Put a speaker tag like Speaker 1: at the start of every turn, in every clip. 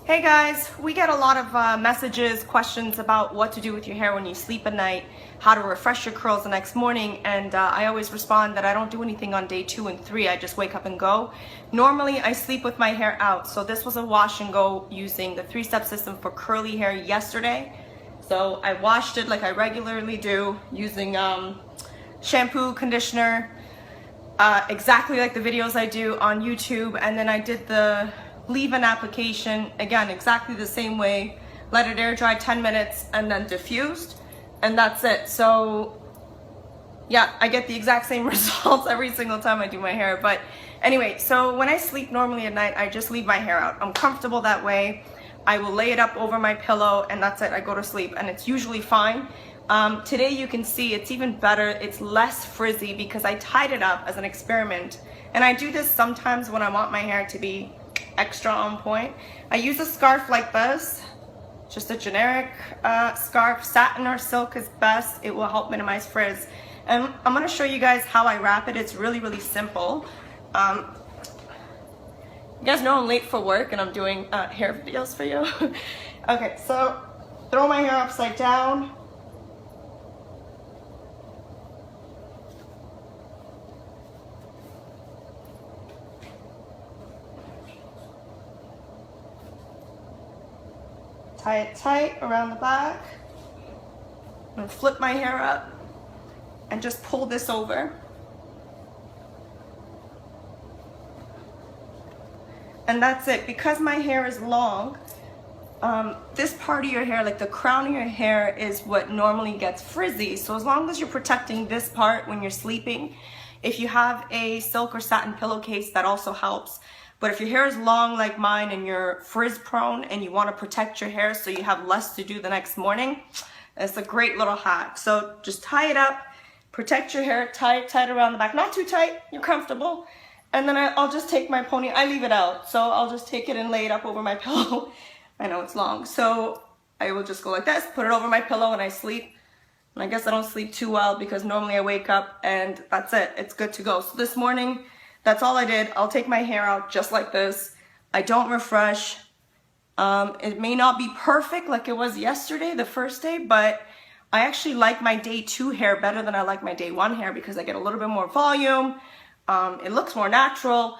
Speaker 1: Hey guys, we get a lot of messages, questions about what to do with your hair when you sleep at night, how to refresh your curls the next morning, and I always respond that I don't do anything on day 2 and 3, I just wake up and go. Normally I sleep with my hair out, so this was a wash and go using the 3-step system for curly hair yesterday. So I washed it like I regularly do using shampoo, conditioner, exactly like the videos I do on YouTube, and then I did the leave-in application, again, exactly the same way, let it air dry 10 minutes and then diffused, and that's it. So yeah, I get the exact same results every single time I do my hair. But anyway, so when I sleep normally at night, I just leave my hair out. I'm comfortable that way. I will lay it up over my pillow and that's it. I go to sleep and it's usually fine. Today you can see it's even better. It's less frizzy because I tied it up as an experiment. And I do this sometimes when I want my hair to be extra on point. I use a scarf like this, just a generic scarf. Satin or silk is best. It will help minimize frizz. And I'm going to show you guys how I wrap it. It's really, really simple. You guys know I'm late for work and I'm doing hair videos for you. Okay, so throw my hair upside down. Tie it tight around the back. I'm gonna flip my hair up and just pull this over. And that's it. Because my hair is long, this part of your hair, like the crown of your hair, is what normally gets frizzy. So as long as you're protecting this part when you're sleeping, if you have a silk or satin pillowcase, that also helps. But if your hair is long like mine and you're frizz prone and you want to protect your hair so you have less to do the next morning, it's a great little hack. So just tie it up, protect your hair, tie it tight around the back. Not too tight, you're comfortable. And then I'll just take my pony, I leave it out. So I'll just take it and lay it up over my pillow. I know it's long. So I will just go like this, put it over my pillow and I sleep. And I guess I don't sleep too well because normally I wake up and that's it. It's good to go. So this morning, that's all I did. I'll take my hair out just like this. I don't refresh. It may not be perfect like it was yesterday, the first day, but I actually like my day 2 hair better than I like my day 1 hair because I get a little bit more volume. It looks more natural.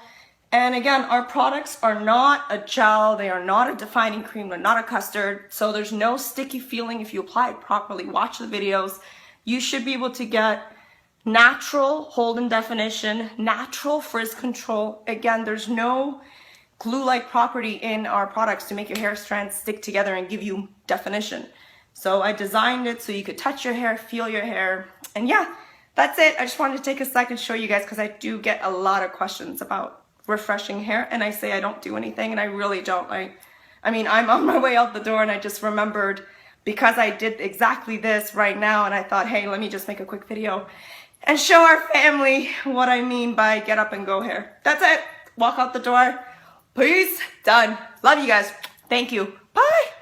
Speaker 1: And again, our products are not a gel. They are not a defining cream. They're not a custard. So there's no sticky feeling if you apply it properly. Watch the videos. You should be able to get natural hold and definition, natural frizz control. Again, there's no glue-like property in our products to make your hair strands stick together and give you definition. So I designed it so you could touch your hair, feel your hair, and yeah, that's it. I just wanted to take a second to show you guys because I do get a lot of questions about refreshing hair and I say I don't do anything and I really don't. I mean, I'm on my way out the door and I just remembered because I did exactly this right now and I thought, hey, let me just make a quick video and show our family what I mean by get up and go hair. That's it. Walk out the door. Peace. Done. Love you guys. Thank you. Bye.